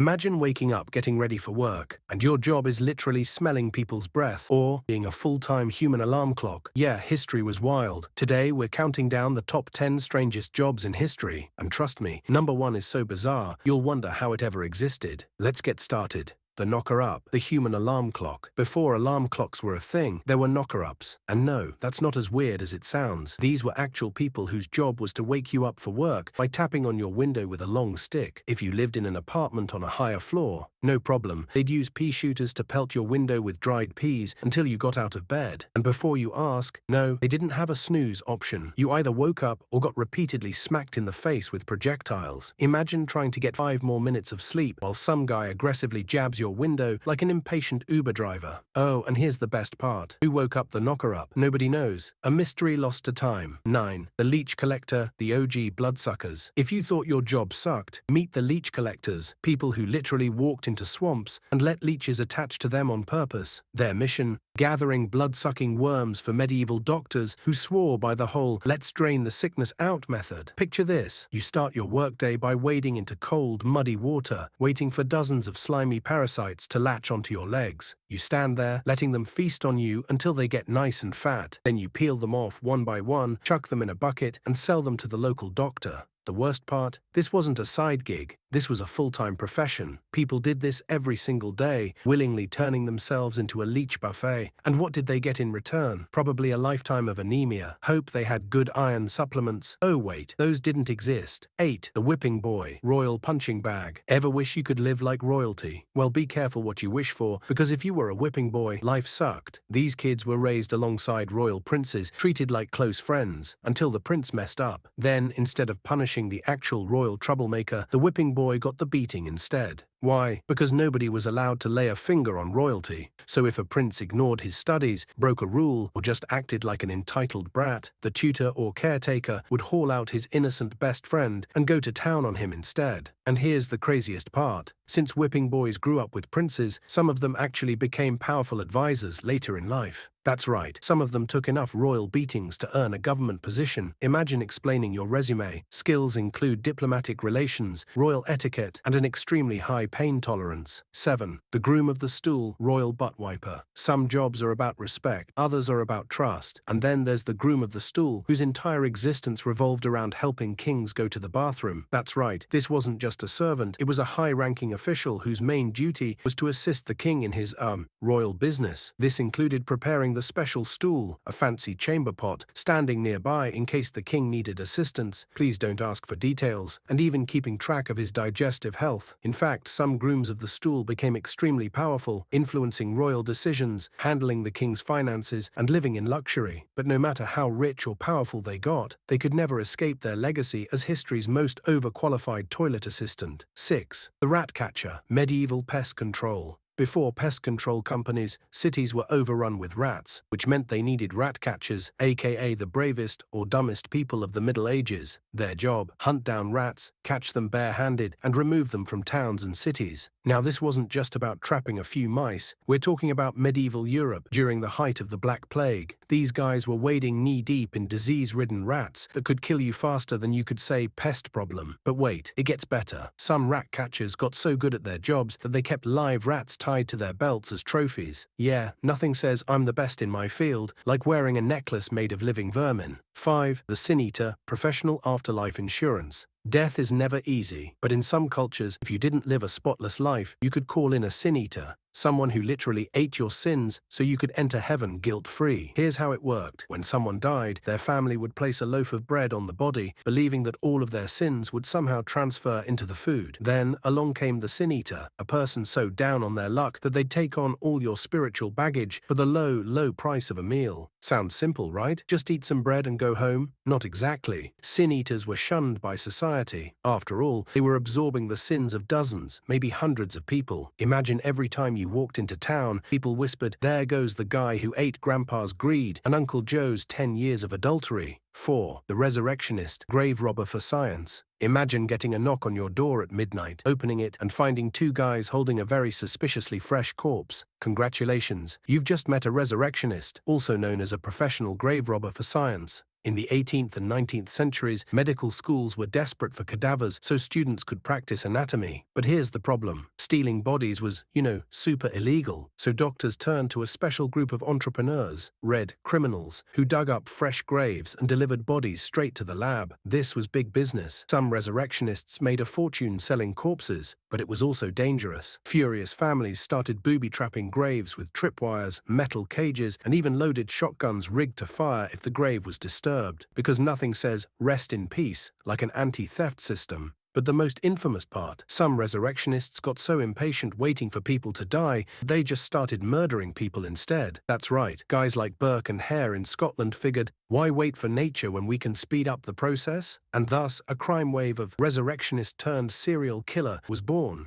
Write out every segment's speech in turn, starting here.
Imagine waking up getting ready for work, and your job is literally smelling people's breath or being a full-time human alarm clock. Yeah, history was wild. Today, we're counting down the top 10 strangest jobs in history, and trust me, number 1 is so bizarre, you'll wonder how it ever existed. Let's get started. The knocker-up, the human alarm clock. Before alarm clocks were a thing, there were knocker-ups. And no, that's not as weird as it sounds. These were actual people whose job was to wake you up for work by tapping on your window with a long stick. If you lived in an apartment on a higher floor, no problem. They'd use pea shooters to pelt your window with dried peas until you got out of bed. And before you ask, no, they didn't have a snooze option. You either woke up or got repeatedly smacked in the face with projectiles. Imagine trying to get 5 more minutes of sleep while some guy aggressively jabs your window like an impatient Uber driver. Oh, and here's the best part. Who woke up the knocker-up? Nobody knows. A mystery lost to time. 9. The Leech Collector, the OG bloodsuckers. If you thought your job sucked, meet the Leech Collectors, people who literally walked into swamps and let leeches attach to them on purpose. Their mission? Gathering blood-sucking worms for medieval doctors who swore by the whole "let's drain the sickness out" method. Picture this. You start your workday by wading into cold, muddy water, waiting for dozens of slimy parasites to latch onto your legs. You stand there, letting them feast on you until they get nice and fat. Then you peel them off one by one, chuck them in a bucket, and sell them to the local doctor. The worst part? This wasn't a side gig. This was a full-time profession. People did this every single day, willingly turning themselves into a leech buffet. And what did they get in return? Probably a lifetime of anemia. Hope they had good iron supplements. Oh wait, those didn't exist. 8. The whipping boy, royal punching bag. Ever wish you could live like royalty? Well, be careful what you wish for, because if you were a whipping boy, life sucked. These kids were raised alongside royal princes, treated like close friends, until the prince messed up. Then, instead of punishing the actual royal troublemaker, the whipping boy got the beating instead. Why? Because nobody was allowed to lay a finger on royalty. So if a prince ignored his studies, broke a rule, or just acted like an entitled brat, the tutor or caretaker would haul out his innocent best friend and go to town on him instead. And here's the craziest part. Since whipping boys grew up with princes, some of them actually became powerful advisors later in life. That's right, some of them took enough royal beatings to earn a government position. Imagine explaining your resume. Skills include diplomatic relations, royal etiquette, and an extremely high pain tolerance. 7. The groom of the stool, royal butt wiper. Some jobs are about respect, others are about trust. And then there's the groom of the stool, whose entire existence revolved around helping kings go to the bathroom. That's right, this wasn't just a servant, it was a high-ranking official whose main duty was to assist the king in his, royal business. This included preparing the special stool, a fancy chamber pot, standing nearby in case the king needed assistance, please don't ask for details, and even keeping track of his digestive health. In fact, some grooms of the stool became extremely powerful, influencing royal decisions, handling the king's finances, and living in luxury. But no matter how rich or powerful they got, they could never escape their legacy as history's most overqualified toilet assistant. 6. The rat catcher, medieval pest control. Before pest control companies, cities were overrun with rats, which meant they needed rat catchers, aka the bravest or dumbest people of the Middle Ages. Their job: hunt down rats, catch them bare-handed, and remove them from towns and cities. Now, this wasn't just about trapping a few mice. We're talking about medieval Europe during the height of the Black Plague. These guys were wading knee-deep in disease-ridden rats that could kill you faster than you could say pest problem. But wait, it gets better. Some rat catchers got so good at their jobs that they kept live rats tied to their belts as trophies. Yeah, nothing says "I'm the best in my field" like wearing a necklace made of living vermin. 5. The sin eater, professional afterlife insurance. Death is never easy, but in some cultures, if you didn't live a spotless life, you could call in a sin eater. Someone who literally ate your sins so you could enter heaven guilt-free. Here's how it worked. When someone died, their family would place a loaf of bread on the body, believing that all of their sins would somehow transfer into the food. Then, along came the sin eater, a person so down on their luck that they'd take on all your spiritual baggage for the low, low price of a meal. Sounds simple, right? Just eat some bread and go home? Not exactly. Sin eaters were shunned by society. After all, they were absorbing the sins of dozens, maybe hundreds of people. Imagine every time you walked into town, people whispered, "There goes the guy who ate Grandpa's greed and Uncle Joe's 10 years of adultery." 4. The resurrectionist, grave robber for science. Imagine getting a knock on your door at midnight, opening it, and finding 2 guys holding a very suspiciously fresh corpse. Congratulations, you've just met a resurrectionist, also known as a professional grave robber for science. In the 18th and 19th centuries, medical schools were desperate for cadavers so students could practice anatomy. But here's the problem. Stealing bodies was, super illegal. So doctors turned to a special group of entrepreneurs, red criminals, who dug up fresh graves and delivered bodies straight to the lab. This was big business. Some resurrectionists made a fortune selling corpses, but it was also dangerous. Furious families started booby-trapping graves with tripwires, metal cages, and even loaded shotguns rigged to fire if the grave was disturbed. Because nothing says "rest in peace" like an anti-theft system. But the most infamous part, some resurrectionists got so impatient waiting for people to die, they just started murdering people instead. That's right, guys like Burke and Hare in Scotland figured, why wait for nature when we can speed up the process? And thus, a crime wave of resurrectionist-turned-serial killer was born.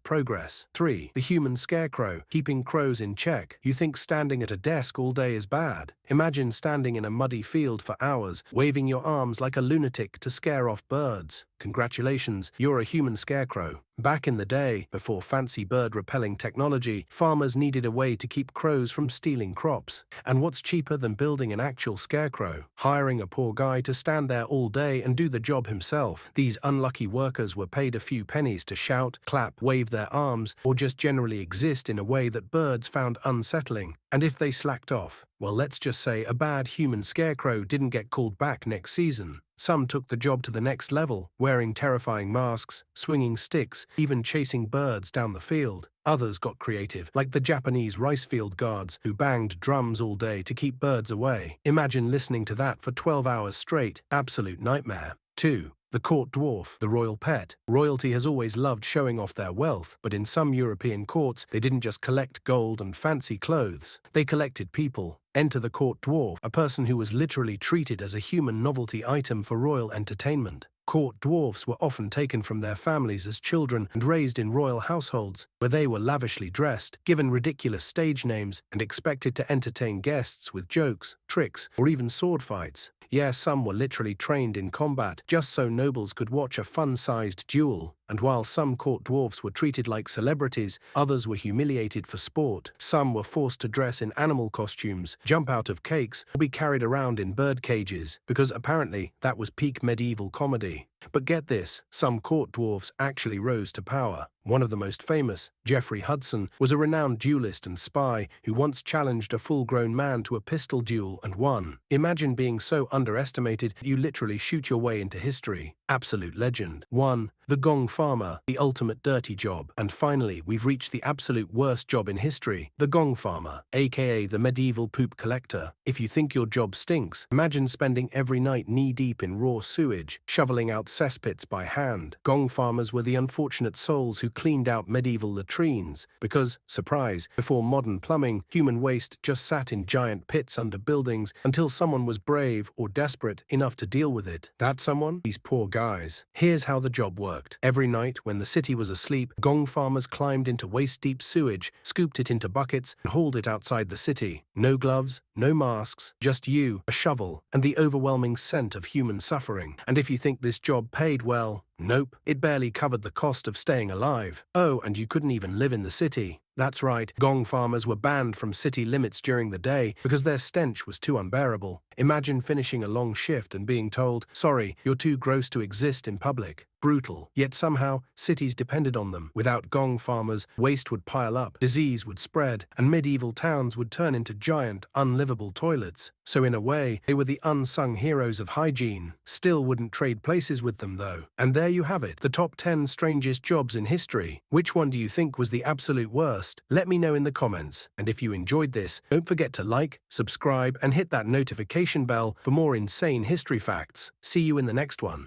Progress. 3. The Human Scarecrow, keeping crows in check. You think standing at a desk all day is bad? Imagine standing in a muddy field for hours, waving your arms like a lunatic to scare off birds. Congratulations, you're a human scarecrow. Back in the day, before fancy bird-repelling technology, farmers needed a way to keep crows from stealing crops. And what's cheaper than building an actual scarecrow? Hiring a poor guy to stand there all day and do the job himself. These unlucky workers were paid a few pennies to shout, clap, wave their arms, or just generally exist in a way that birds found unsettling. And if they slacked off, well, let's just say a bad human scarecrow didn't get called back next season. Some took the job to the next level, wearing terrifying masks, swinging sticks, even chasing birds down the field. Others got creative, like the Japanese rice field guards who banged drums all day to keep birds away. Imagine listening to that for 12 hours straight. Absolute nightmare. 2. The court dwarf, the royal pet. Royalty has always loved showing off their wealth, but in some European courts, they didn't just collect gold and fancy clothes. They collected people. Enter the court dwarf, a person who was literally treated as a human novelty item for royal entertainment. Court dwarfs were often taken from their families as children and raised in royal households, where they were lavishly dressed, given ridiculous stage names, and expected to entertain guests with jokes, tricks, or even sword fights. Yeah, some were literally trained in combat, just so nobles could watch a fun-sized duel. And while some court dwarfs were treated like celebrities, others were humiliated for sport. Some were forced to dress in animal costumes, jump out of cakes, or be carried around in bird cages, because apparently that was peak medieval comedy. But get this, some court dwarfs actually rose to power. One of the most famous, Geoffrey Hudson, was a renowned duelist and spy who once challenged a full-grown man to a pistol duel and won. Imagine being so underestimated you literally shoot your way into history. Absolute legend. 1. The gong farmer, the ultimate dirty job. And finally, we've reached the absolute worst job in history, the gong farmer, aka the medieval poop collector. If you think your job stinks, imagine spending every night knee-deep in raw sewage, shoveling out cesspits by hand. Gong farmers were the unfortunate souls who cleaned out medieval latrines, because, surprise, before modern plumbing, human waste just sat in giant pits under buildings until someone was brave or desperate enough to deal with it. That someone? These poor guys. Here's how the job worked. Every night, when the city was asleep, gong farmers climbed into waist-deep sewage, scooped it into buckets, and hauled it outside the city. No gloves, no masks, just you, a shovel, and the overwhelming scent of human suffering. And if you think this job paid well, nope, it barely covered the cost of staying alive. Oh, and you couldn't even live in the city. That's right, gong farmers were banned from city limits during the day because their stench was too unbearable. Imagine finishing a long shift and being told, sorry, you're too gross to exist in public. Brutal. Yet somehow, cities depended on them. Without gong farmers, waste would pile up, disease would spread, and medieval towns would turn into giant, unlivable toilets. So in a way, they were the unsung heroes of hygiene. Still wouldn't trade places with them though. And there you have it, the top 10 strangest jobs in history. Which one do you think was the absolute worst? Let me know in the comments. And if you enjoyed this, don't forget to like, subscribe, and hit that notification bell for more insane history facts. See you in the next one.